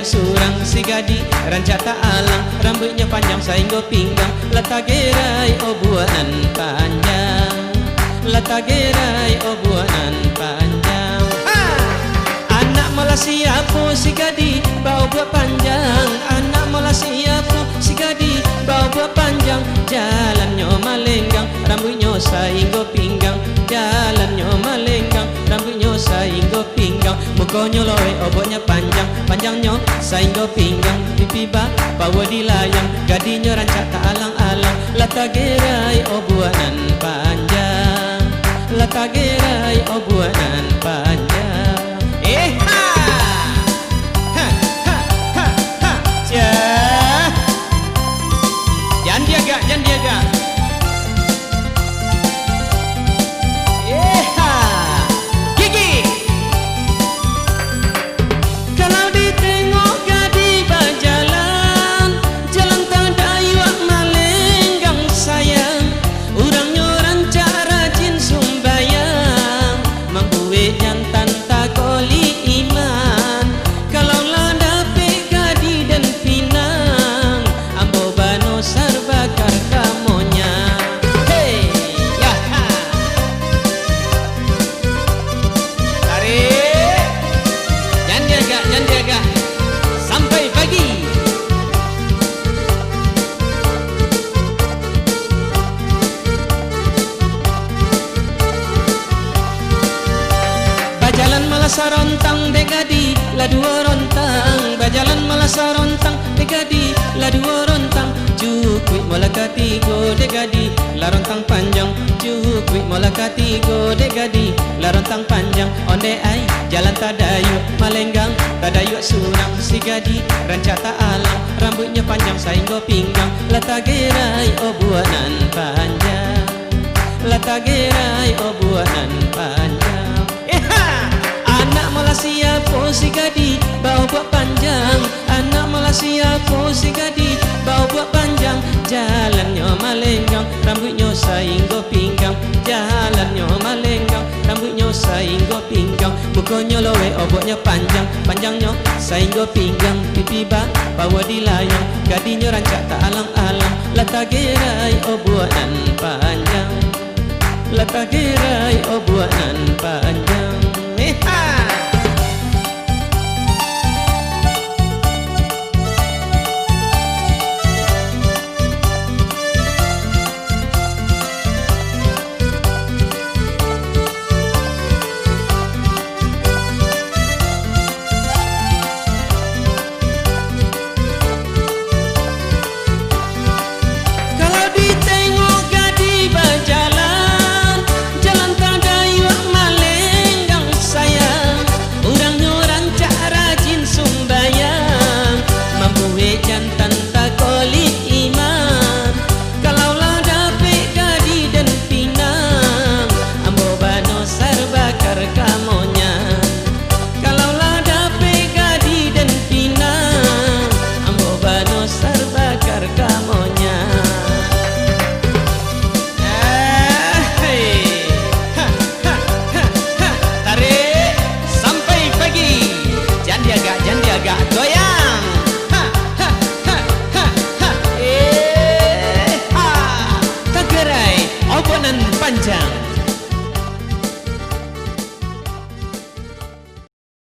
surang si gadi rancak tak alang, rambutnya panjang sehingga pinggang, letak gerai oh buanan panjang, letak gerai oh buanan panjang. Anak malah siapa si gadi bau buat panjang, anak malah siapa si gadi bau buat panjang, jalannya malenggang, rambutnya sehingga pinggang, jalannya malenggang, rambutnya sehingga pinggang, mukanya loe obotnya panjang, panjangnya sehingga pinggang, pipi bawa dilayang, gadinya rancak tak alang-alang, letak gerai oh buanan panjang, letak gerai oh buanan panjang. Jangan diaga. Gigi. Kalau ditengok gadi berjalan, jalan terdayuak malenggang sayang, urangnya rancak rajin sumbayang, mampu jantan tak koli iman. Kalau lah dapet gadi dan pinang, ambo bano sarbakar kamonya. Hey, ya ha. Tarik, jangan diaga, sampai pagi. Bajalan malah sarontang degadi lah dua rontang, bajalan malah sarontang degadi lah dua rontang, cukup malah katigo degadi lah rontang panjang, cukup malah katigo degadi lah rontang panjang. Onde ai jalan tadayuk malenggang, tadayuk surang si gadi rancak tak alang, rambutnya panjang sehingga pinggang, letak gerai oh buanan panjang, letak gerai oh buanan panjang. Anak malah siapa si gadi bau buat panjang, anak malah siapa si gadi bau buat panjang, jalannya malenggang, rambutnya sehingga pinggang, jalannya malenggang, rambutnya sehingga pinggang, mukanya loe obotnya panjang, panjangnya sehingga pinggang, pipi bawa dilayang, gadinya rancak tak alang-alang, letak gerai oh buanan panjang, letak gerai oh buanan panjang.